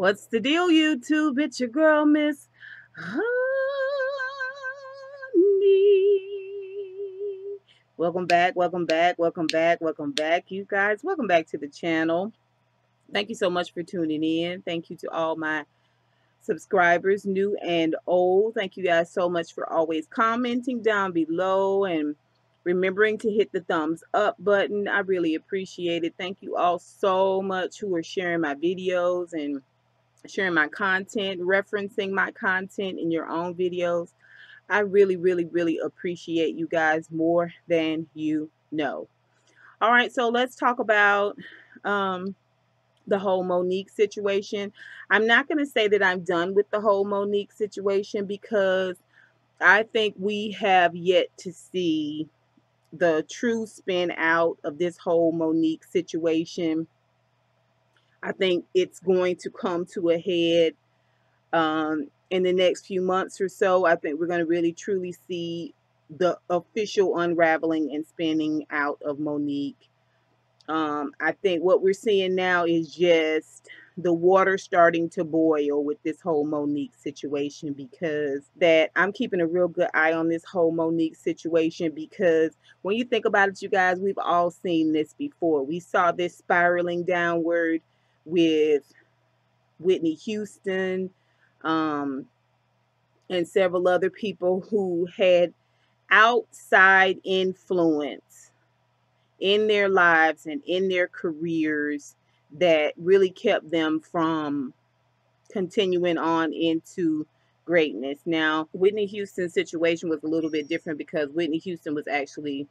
What's the deal, YouTube? It's your girl, Miss Honey. Welcome back, welcome back, welcome back, welcome back, you guys. Welcome back to the channel. Thank you so much for tuning in. Thank you to all my subscribers, new and old. Thank you guys so much for always commenting down below and remembering to hit the thumbs up button. I really appreciate it. Thank you all so much who are sharing my videos and sharing my content, referencing my content in your own videos. I really, really, really appreciate you guys more than you know. All right, so let's talk about the whole Monique situation. I'm not going to say that I'm done with the whole Monique situation because I think we have yet to see the true spin out of this whole Monique situation. I think it's going to come to a head in the next few months or so. I think we're going to really truly see the official unraveling and spinning out of Monique. I think what we're seeing now is just the water starting to boil with this whole Monique situation, because that I'm keeping a real good eye on this whole Monique situation, because when you think about it, you guys, we've all seen this before. We saw this spiraling downward with Whitney Houston, and several other people who had outside influence in their lives and in their careers that really kept them from continuing on into greatness. Now, Whitney Houston's situation was a little bit different because Whitney Houston was actually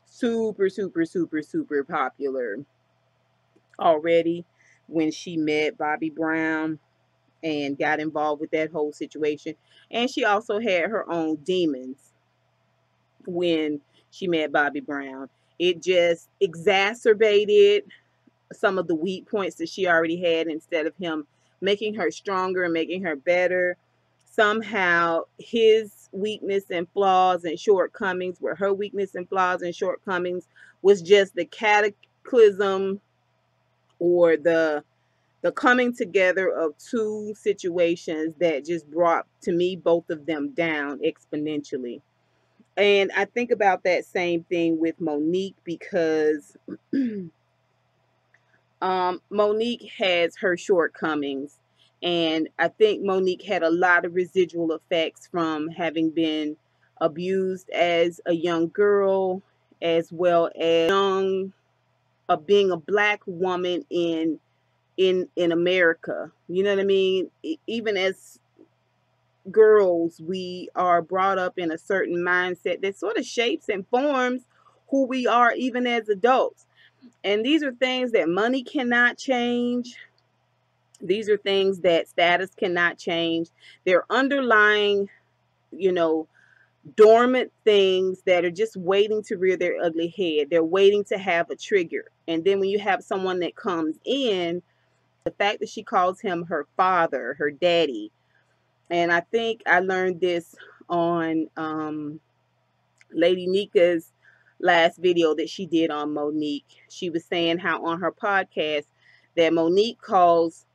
super, super, super, super popular already when she met Bobby Brown and got involved with that whole situation. And she also had her own demons when she met Bobby Brown. It just exacerbated some of the weak points that she already had. Instead of him making her stronger and making her better, somehow his weakness and flaws and shortcomings were her weakness and flaws and shortcomings was just the cataclysm, or the coming together of two situations that just brought, to me, both of them down exponentially. And I think about that same thing with Monique, because Monique has her shortcomings. And I think Monique had a lot of residual effects from having been abused as a young girl, as well as being a black woman in America. You know what I mean? Even as girls, we are brought up in a certain mindset that sort of shapes and forms who we are even as adults. And these are things that money cannot change. These are things that status cannot change. They're underlying, you know, dormant things that are just waiting to rear their ugly head. They're waiting to have a trigger. And then when you have someone that comes in, the fact that she calls him her father, her daddy. And I think I learned this on Lady Nika's last video that she did on Monique. She was saying how on her podcast that Monique calls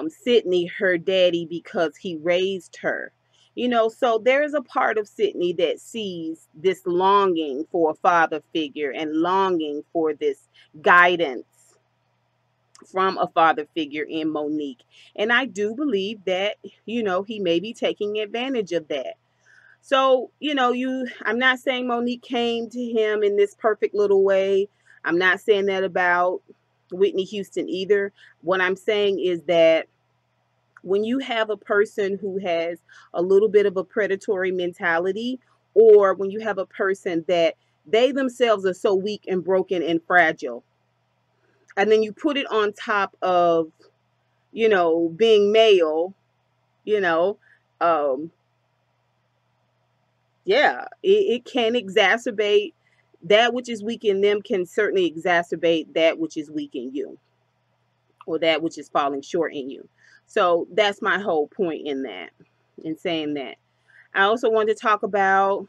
Sydney her daddy because he raised her. You know, so there's a part of Sydney that sees this longing for a father figure and longing for this guidance from a father figure in Monique. And I do believe that, you know, he may be taking advantage of that. So, you know, I'm not saying Monique came to him in this perfect little way. I'm not saying that about Whitney Houston either. What I'm saying is that when you have a person who has a little bit of a predatory mentality, or when you have a person that they themselves are so weak and broken and fragile, and then you put it on top of, you know, being male, you know, yeah, it can exacerbate that which is weak in them, can certainly exacerbate that which is weak in you, or that which is falling short in you. So that's my whole point in that, in saying that. I also want to talk about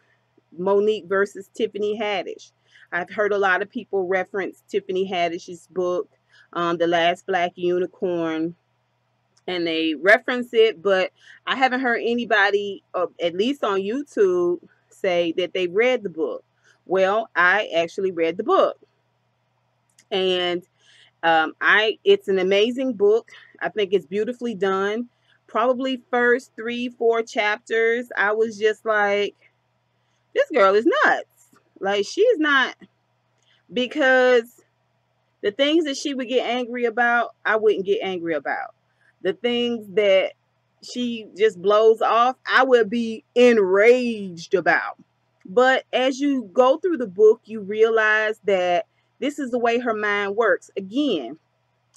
Monique versus Tiffany Haddish. I've heard a lot of people reference Tiffany Haddish's book, The Last Black Unicorn, and they reference it, but I haven't heard anybody, at least on YouTube, say that they read the book. Well, I actually read the book, and I it's an amazing book. I think it's beautifully done. Probably first 3, 4 chapters, I was just like, this girl is nuts. Like, she's not, because the things that she would get angry about, I wouldn't get angry about. The things that she just blows off, I would be enraged about. But as you go through the book, you realize that this is the way her mind works. Again,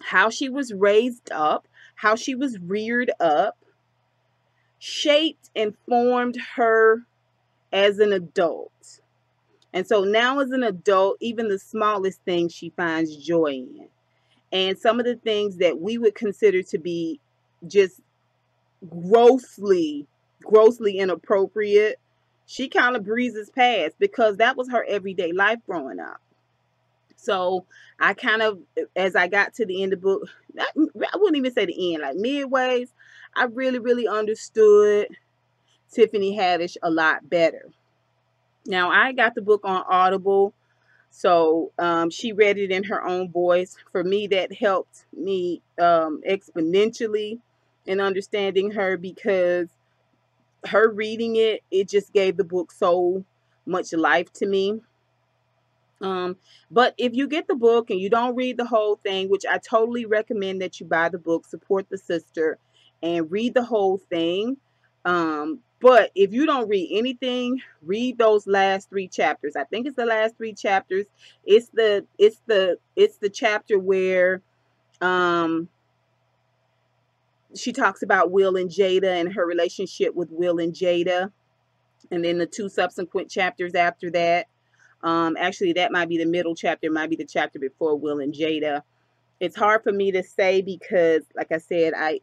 how she was raised up, how she was reared up, shaped and formed her as an adult. And so now, as an adult, even the smallest things she finds joy in. And some of the things that we would consider to be just grossly, grossly inappropriate, she kind of breezes past because that was her everyday life growing up. So I kind of, as I got to the end of the book, I wouldn't even say the end, like midways, I really, really understood Tiffany Haddish a lot better. Now, I got the book on Audible, so she read it in her own voice. For me, that helped me exponentially in understanding her, because her reading it, it just gave the book so much life to me. But if you get the book and you don't read the whole thing, which I totally recommend that you buy the book, support the sister, and read the whole thing. But if you don't read anything, read those last 3 chapters. I think it's the last 3 chapters. It's the chapter where she talks about Will and Jada and her relationship with Will and Jada, and then the 2 subsequent chapters after that. Actually, that might be the middle chapter, might be the chapter before Will and Jada. It's hard for me to say because, like I said, I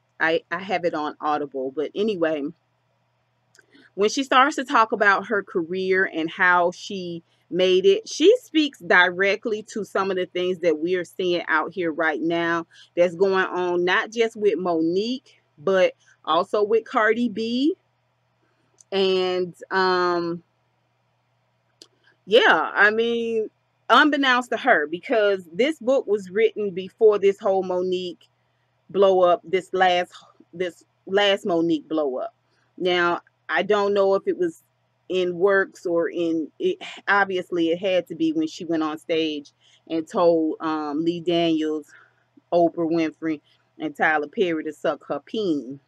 have it on Audible. But anyway, when she starts to talk about her career and how she made it, she speaks directly to some of the things that we are seeing out here right now that's going on, not just with Monique, but also with Cardi B. And yeah, I mean, unbeknownst to her, because this book was written before this whole Monique blow up, this last Monique blow up. Now, I don't know if it was in works or in it. Obviously, it had to be when she went on stage and told Lee Daniels, Oprah Winfrey, and Tyler Perry to suck her peen.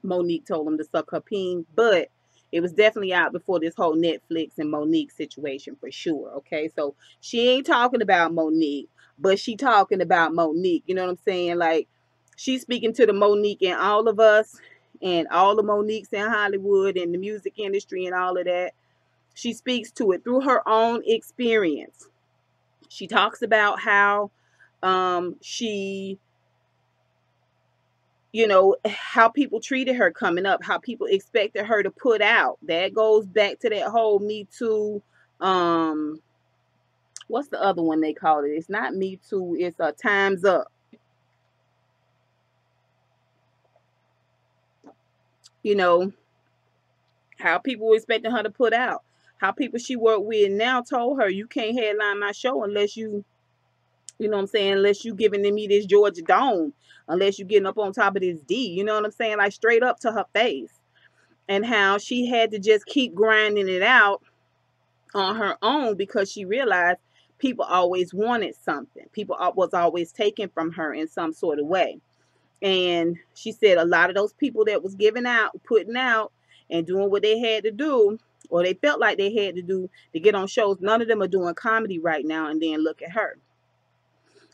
Monique told him to suck her peen, but it was definitely out before this whole Netflix and Monique situation for sure. Okay, so she ain't talking about Monique, but she talking about Monique. You know what I'm saying? Like, she's speaking to the Monique in all of us and all the Moniques in Hollywood and the music industry and all of that. She speaks to it through her own experience. She talks about how she, how people treated her coming up, how people expected her to put out. That goes back to that whole Me Too. What's the other one they call it? It's not Me Too. It's Time's Up. You know how people were expecting her to put out. How people she worked with now told her, you can't headline my show unless you know what I'm saying, unless you giving me this Georgia Dome, unless you getting up on top of this D. You know what I'm saying? Like, straight up to her face. And how she had to just keep grinding it out on her own because she realized people always wanted something. People was always taken from her in some sort of way. And she said a lot of those people that was giving out, putting out, and doing what they had to do, or they felt like they had to do to get on shows, none of them are doing comedy right now. And then look at her.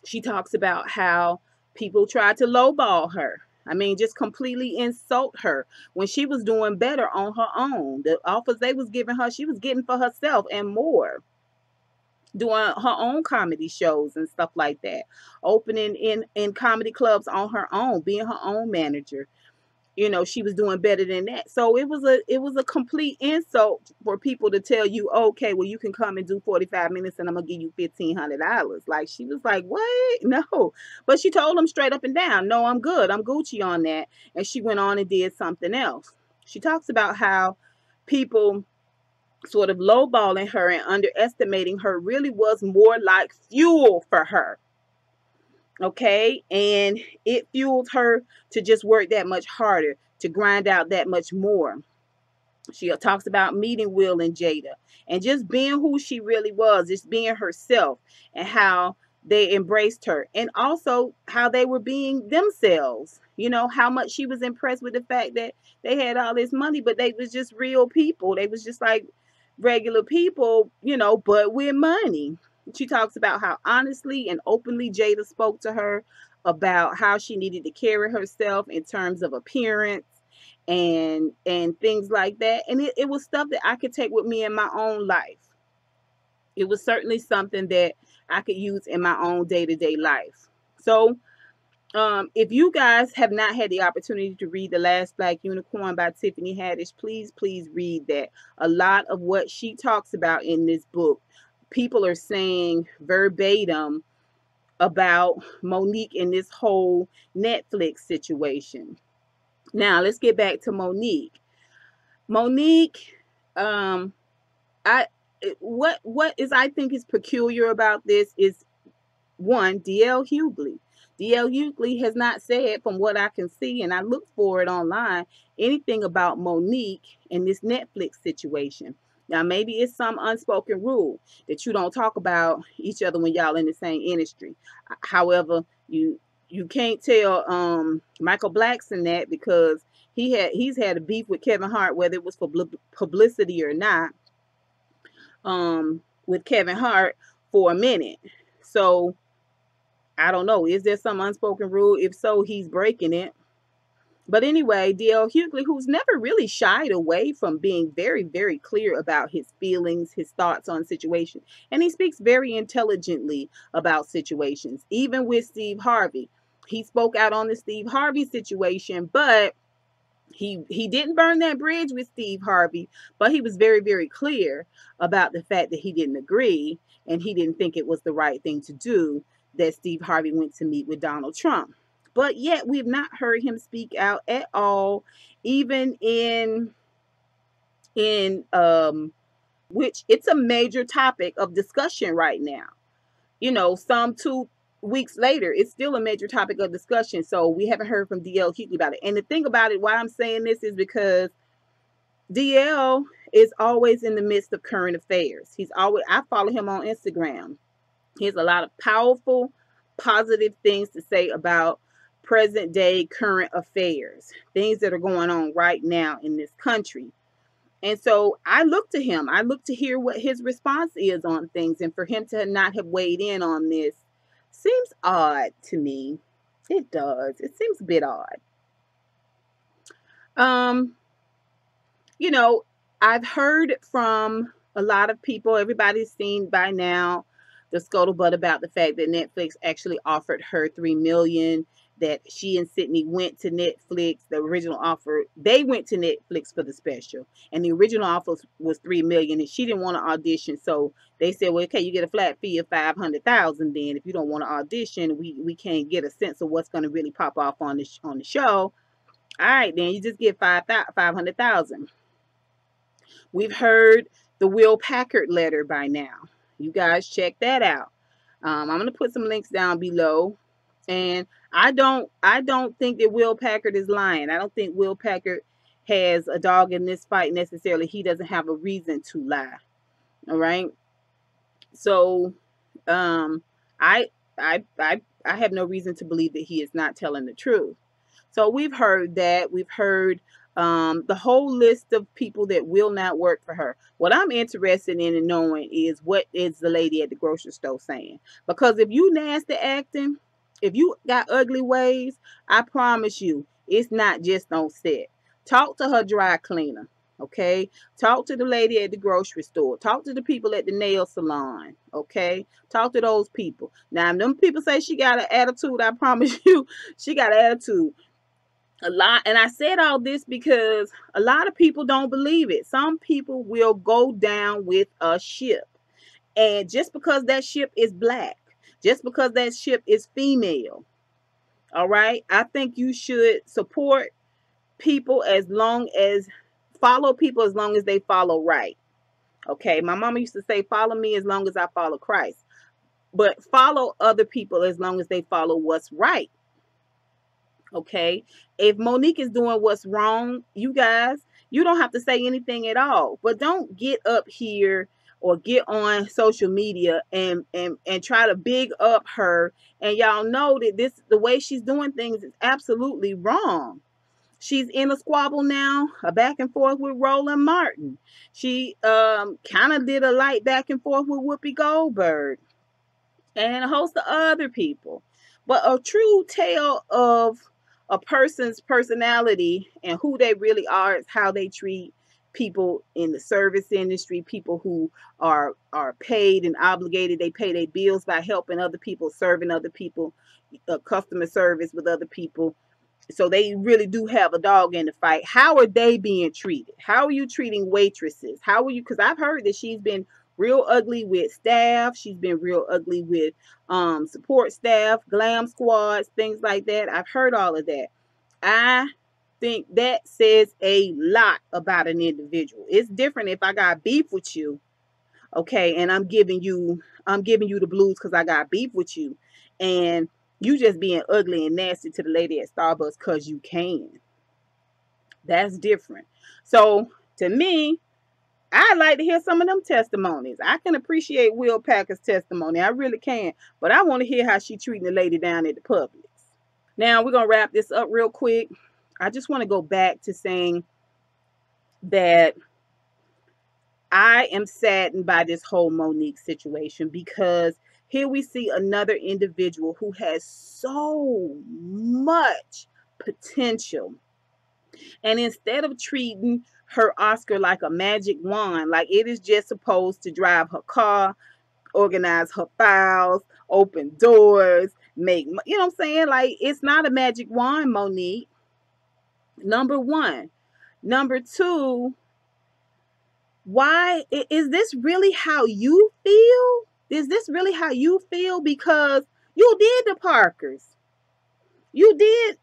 She talks about how people tried to lowball her. I mean, just completely insult her when she was doing better on her own. The offers they was giving her, she was getting for herself and more. Doing her own comedy shows and stuff like that. Opening in comedy clubs on her own, being her own manager. you know, she was doing better than that. So it was a complete insult for people to tell you, okay, well, you can come and do 45 minutes and I'm gonna give you $1,500. Like, she was like, what? No. But she told him straight up and down, no, I'm good, I'm Gucci on that. And she went on and did something else. She talks about how people sort of lowballing her and underestimating her really was more like fuel for her. Okay, and it fueled her to just work that much harder, to grind out that much more. She talks about meeting Will and Jada and just being who she really was, just being herself, and how they embraced her, and also how they were being themselves. You know, how much she was impressed with the fact that they had all this money, but they was just real people. They was just like regular people, you know, but with money. She talks about how honestly and openly Jada spoke to her about how she needed to carry herself in terms of appearance and things like that. And it was stuff that I could take with me in my own life. It was certainly something that I could use in my own day-to-day life. So if you guys have not had the opportunity to read The Last Black Unicorn by Tiffany Haddish, please read that. A lot of what she talks about in this book, people are saying verbatim about Monique in this whole Netflix situation. Now, let's get back to Monique. Monique, I what is I think is peculiar about this is, one, DL Hughley. DL Hughley has not said, from what I can see, and I looked for it online, anything about Monique in this Netflix situation. Now, maybe it's some unspoken rule that you don't talk about each other when y'all in the same industry. However, you can't tell Michael Blackson that, because he's had a beef with Kevin Hart, whether it was for publicity or not, with Kevin Hart for a minute. So I don't know. Is there some unspoken rule? If so, he's breaking it. But anyway, D.L. Hughley, who's never really shied away from being very, very clear about his feelings, his thoughts on situations, and he speaks very intelligently about situations, even with Steve Harvey. He spoke out on the Steve Harvey situation, but he didn't burn that bridge with Steve Harvey, but he was very, very clear about the fact that he didn't agree and he didn't think it was the right thing to do that Steve Harvey went to meet with Donald Trump. But yet we've not heard him speak out at all, even in which it's a major topic of discussion right now. You know, some 2 weeks later, it's still a major topic of discussion. So we haven't heard from DL Hughley about it. And the thing about it, why I'm saying this is because DL is always in the midst of current affairs. I follow him on Instagram. He has a lot of powerful, positive things to say about present day current affairs, things that are going on right now in this country. And so I look to him. I look to hear what his response is on things. And for him to not have weighed in on this seems odd to me. It does. It seems a bit odd. You know, I've heard from a lot of people, everybody's seen by now the scuttlebutt about the fact that Netflix actually offered her $3 million, that she and Sydney went to Netflix. The original offer, they went to Netflix for the special, and the original offer was $3 million, and she didn't want to audition. So they said, well, okay, you get a flat fee of $500,000. Then if you don't want to audition, we can't get a sense of what's going to really pop off on the show. All right, then you just get $500,000. We've heard the Will Packard letter by now. You guys check that out. I'm going to put some links down below. And I don't think that Will Packard is lying. I don't think Will Packard has a dog in this fight necessarily. He doesn't have a reason to lie. All right. So I have no reason to believe that he is not telling the truth. So we've heard that. We've heard the whole list of people that will not work for her. What I'm interested in knowing is, what is the lady at the grocery store saying? Because if you nasty acting, if you got ugly ways, I promise you, it's not just on set. Talk to her dry cleaner, okay? Talk to the lady at the grocery store. Talk to the people at the nail salon, okay? Talk to those people. Now, if them people say she got an attitude, I promise you, she got an attitude. A lot, and I said all this because a lot of people don't believe it. Some people will go down with a ship, and just because that ship is black, just because that ship is female, all right, I think you should support people as long as follow people as long as they follow right. Okay, my mama used to say, follow me as long as I follow Christ, but follow other people as long as they follow what's right. Okay, if Monique is doing what's wrong, you guys, you don't have to say anything at all, but don't get up here or get on social media and try to big up her. And y'all know that this, the way she's doing things, is absolutely wrong. She's in a squabble now, a back and forth with Roland Martin. She kind of did a light back and forth with Whoopi Goldberg and a host of other people. But a true tale of a person's personality and who they really are is how they treat people in the service industry, people who are paid and obligated. They pay their bills by helping other people, serving other people, customer service with other people, so they really do have a dog in the fight. How are they being treated? How are you treating waitresses? How are you? Because I've heard that she's been real ugly with staff. She's been real ugly with support staff, glam squads, things like that. I've heard all of that. I think that says a lot about an individual. It's different if I got beef with you, okay, and I'm giving you the blues because I got beef with you, and you just being ugly and nasty to the lady at Starbucks because you can. That's different. So to me, I'd like to hear some of them testimonies. I can appreciate Will Packer's testimony. I really can. But I want to hear how she treating the lady down at the Publix. Now we're gonna wrap this up real quick. I just want to go back to saying that I am saddened by this whole Monique situation, because here we see another individual who has so much potential. And instead of treating her Oscar like a magic wand, like it is just supposed to drive her car, organize her files, open doors, make, you know what I'm saying? Like, it's not a magic wand, Monique. Number one. Number two, why is this really how you feel? Is this really how you feel? Because you did the Parkers. You did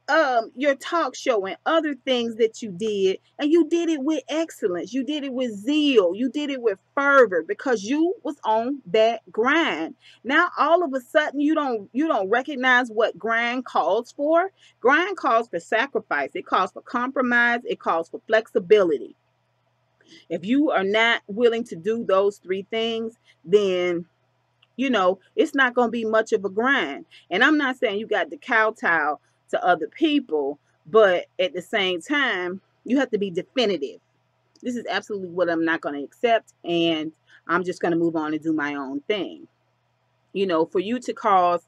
your talk show and other things that you did, and you did it with excellence. You did it with zeal. You did it with fervor because you was on that grind. Now all of a sudden you don't recognize what grind calls for. Grind calls for sacrifice. It calls for compromise. It calls for flexibility. If you are not willing to do those three things, then it's not going to be much of a grind. And I'm not saying you got to kowtow to other people, but at the same time, you have to be definitive. This is absolutely what I'm not going to accept, and I'm just going to move on and do my own thing. For you to call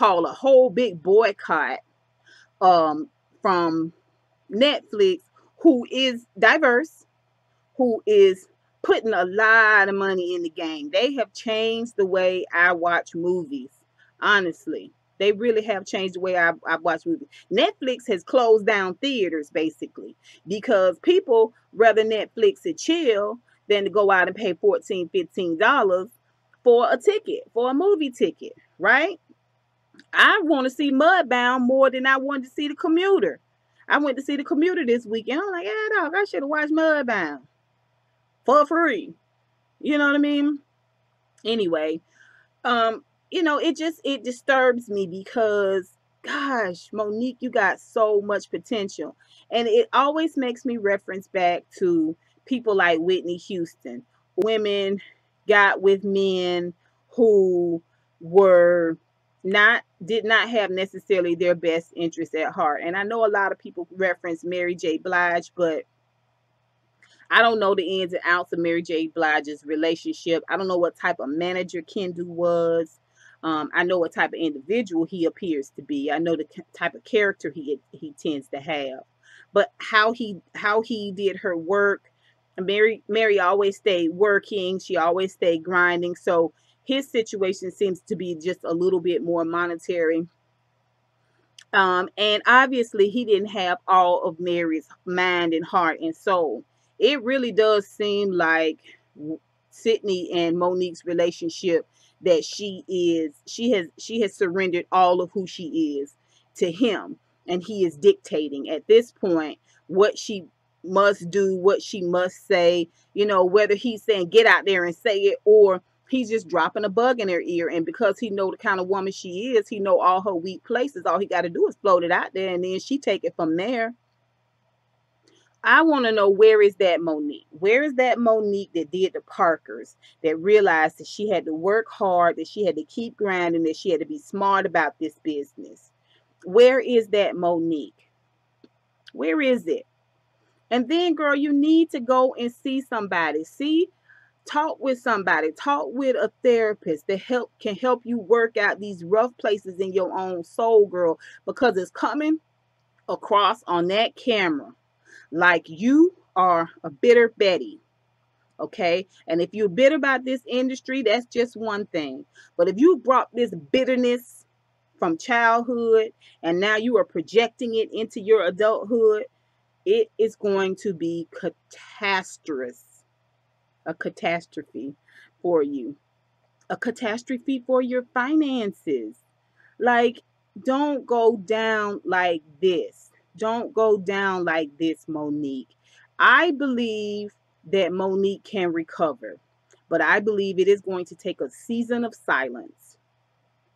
a whole big boycott from Netflix, who is diverse, who is putting a lot of money in the game. They have changed the way I watch movies. Honestly, they really have changed the way I watch movies. Netflix has closed down theaters basically because people rather Netflix and chill than to go out and pay $14-15 for a ticket, for a movie ticket, right? I want to see Mudbound more than I wanted to see The Commuter. I went to see The Commuter this weekend. I'm like, yeah, dog, I should have watched Mudbound for free. You know what I mean? Anyway, it disturbs me because, gosh, Monique, you got so much potential. And it always makes me reference back to people like Whitney Houston. Women got with men who did not have necessarily their best interests at heart. And I know a lot of people reference Mary J. Blige, but I don't know the ins and outs of Mary J. Blige's relationship. I don't know what type of manager Kendall was. I know what type of individual he appears to be. I know the type of character he tends to have. But how he did her work, Mary always stayed working. She always stayed grinding. So his situation seems to be just a little bit more monetary. And obviously, he didn't have all of Mary's mind and heart and soul. It really does seem like Sydney and Monique's relationship, that she has surrendered all of who she is to him, and he is dictating at this point what she must do, what she must say. Whether he's saying get out there and say it, or he's just dropping a bug in her ear, and because he know the kind of woman she is, he know all her weak places. All he got to do is float it out there, and then she take it from there. I want to know, where is that Monique? Where is that Monique that did the Parkers, that realized that she had to work hard, that she had to keep grinding, that she had to be smart about this business? Where is that Monique? Where is it? And then, girl, you need to go and see somebody. Talk with somebody. Talk with a therapist that can help you work out these rough places in your own soul, girl, because it's coming across on that camera like you are a bitter Betty. Okay. And if you're bitter about this industry, that's just one thing. But if you brought this bitterness from childhood and now you are projecting it into your adulthood, it is going to be a catastrophe for you, a catastrophe for your finances. Like, don't go down like this. Don't go down like this, Monique. I believe that Monique can recover, but I believe it is going to take a season of silence.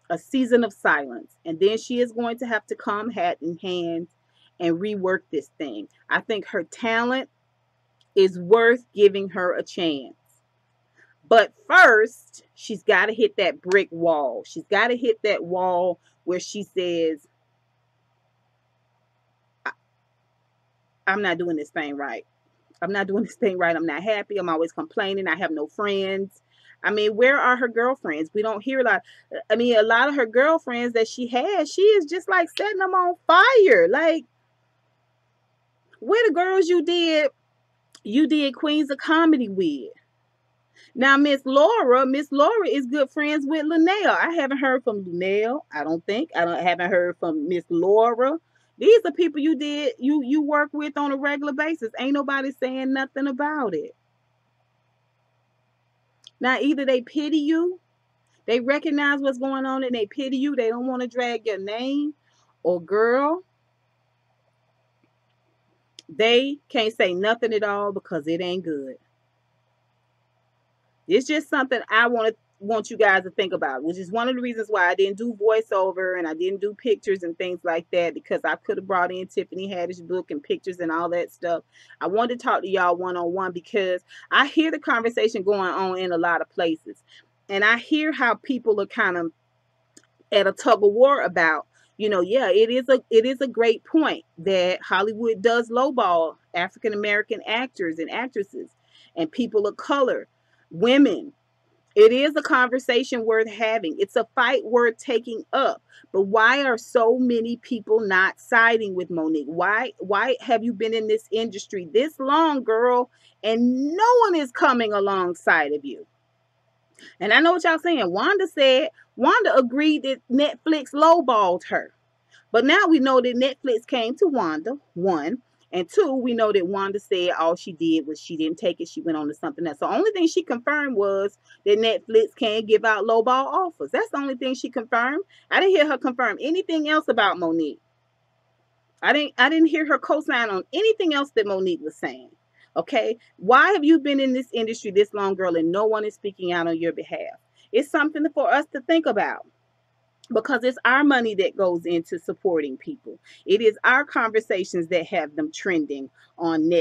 A season of silence. And then she is going to have to come hat in hand and rework this thing. I think her talent is worth giving her a chance. But first, she's got to hit that brick wall. She's got to hit that wall where she says, I'm not doing this thing right. I'm not doing this thing right. I'm not happy. I'm always complaining. I have no friends. I mean, where are her girlfriends? We don't hear a lot. I mean, a lot of her girlfriends that she has, she is just like setting them on fire. Like, where the girls you did Queens of Comedy with? Now, Miss Laura is good friends with Linnell. I haven't heard from Linnell. I don't think. Haven't heard from Miss Laura. These are people you work with on a regular basis. Ain't nobody saying nothing about it. Now, either they pity you, they recognize what's going on and they pity you. They don't want to drag your name, or girl, they can't say nothing at all because it ain't good. It's just something I want you guys to think about, which is one of the reasons why I didn't do voiceover and I didn't do pictures and things like that, because I could have brought in Tiffany Haddish book and pictures and all that stuff. I wanted to talk to y'all one-on-one because I hear the conversation going on in a lot of places, and I hear how people are kind of at a tug of war about, yeah, it is a great point that Hollywood does lowball African American actors and actresses and people of color, women. It is a conversation worth having. It's a fight worth taking up. But why are so many people not siding with Monique? Why have you been in this industry this long, girl, and no one is coming alongside of you? And I know what y'all saying. Wanda agreed that Netflix lowballed her. But now we know that Netflix came to Wanda, one. And two, we know that Wanda said all she did was she didn't take it. She went on to something else. So the only thing she confirmed was that Netflix can't give out lowball offers. That's the only thing she confirmed. I didn't hear her confirm anything else about Monique. I didn't hear her co-sign on anything else that Monique was saying. Okay? Why have you been in this industry this long, girl, and no one is speaking out on your behalf? It's something for us to think about, because it's our money that goes into supporting people. It is our conversations that have them trending on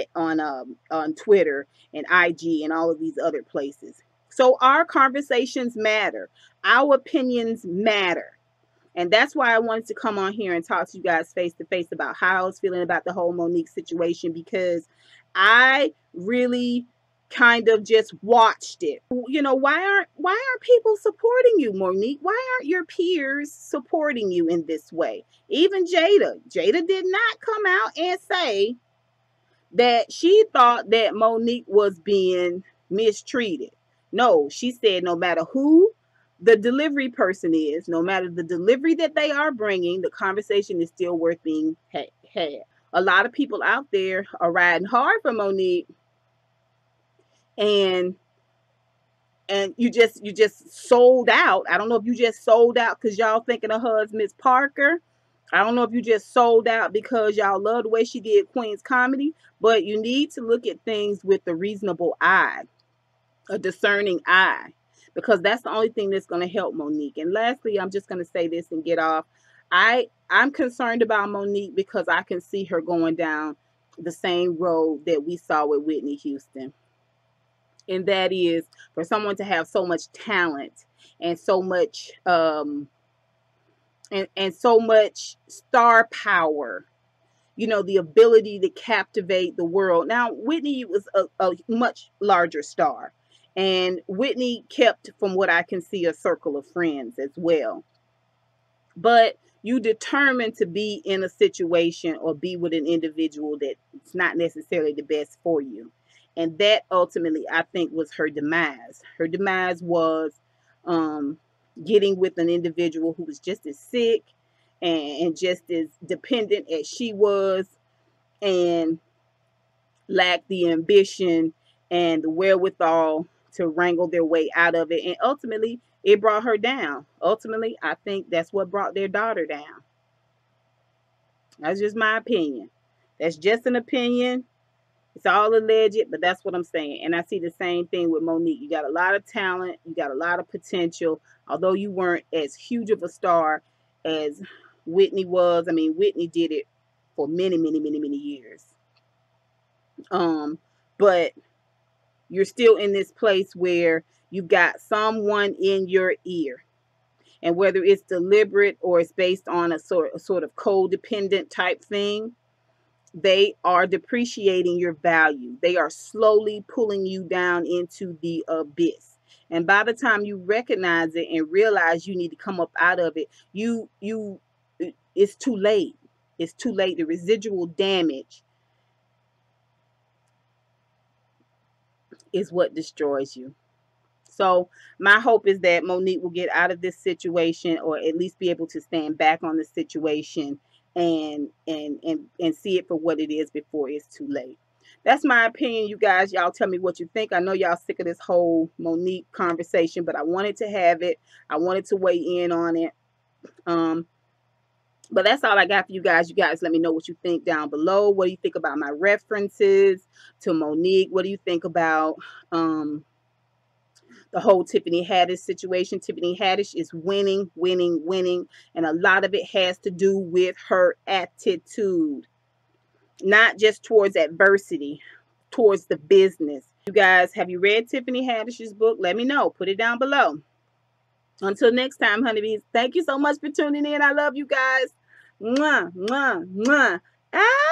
Twitter and IG and all of these other places. So our conversations matter. Our opinions matter. And that's why I wanted to come on here and talk to you guys face to face about how I was feeling about the whole Monique situation, because I really kind of just watched it. Why aren't people supporting you, Monique? Why aren't your peers supporting you in this way? Even Jada did not come out and say that she thought that Monique was being mistreated. No, she said no matter who the delivery person is, no matter the delivery that they are bringing, the conversation is still worth being had. A lot of people out there are riding hard for Monique, and you just sold out. I don't know if you just sold out because y'all thinking of her as Miss Parker. I don't know if you just sold out because y'all love the way she did Queen's Comedy, but you need to look at things with a reasonable eye, a discerning eye, because that's the only thing that's going to help Monique. And lastly, I'm just going to say this and get off. I'm concerned about Monique because I can see her going down the same road that we saw with Whitney Houston. And that is for someone to have so much talent and so much and so much star power, you know, the ability to captivate the world. Now, Whitney was a much larger star, and Whitney kept, from what I can see, a circle of friends as well. But you determined to be in a situation or be with an individual that's not necessarily the best for you. And that ultimately, I think, was her demise. Her demise was getting with an individual who was just as sick and just as dependent as she was, and lacked the ambition and the wherewithal to wrangle their way out of it. And ultimately, it brought her down. Ultimately, I think that's what brought their daughter down. That's just my opinion. That's just an opinion. It's all alleged, but that's what I'm saying. And I see the same thing with Monique. You got a lot of talent. You got a lot of potential. Although you weren't as huge of a star as Whitney was. I mean, Whitney did it for many, many, many, many years. But you're still in this place where you've got someone in your ear. And whether it's deliberate or it's based on a sort of codependent type thing, they are depreciating your value. They are slowly pulling you down into the abyss. And by the time you recognize it and realize you need to come up out of it, it's too late. It's too late. The residual damage is what destroys you. So my hope is that Monique will get out of this situation, or at least be able to stand back on the situation and see it for what it is before it's too late. That's my opinion, you guys. Y'all tell me what you think. I know y'all sick of this whole Monique conversation, but I wanted to have it. I wanted to weigh in on it. But that's all I got for you guys. You guys let me know what you think down below. What do you think about my references to Monique? What do you think about the whole Tiffany Haddish situation? Tiffany Haddish is winning, winning, winning. And a lot of it has to do with her attitude. Not just towards adversity, towards the business. You guys, have you read Tiffany Haddish's book? Let me know. Put it down below. Until next time, honeybees, thank you so much for tuning in. I love you guys. Mwah, mwah, mwah. Ah!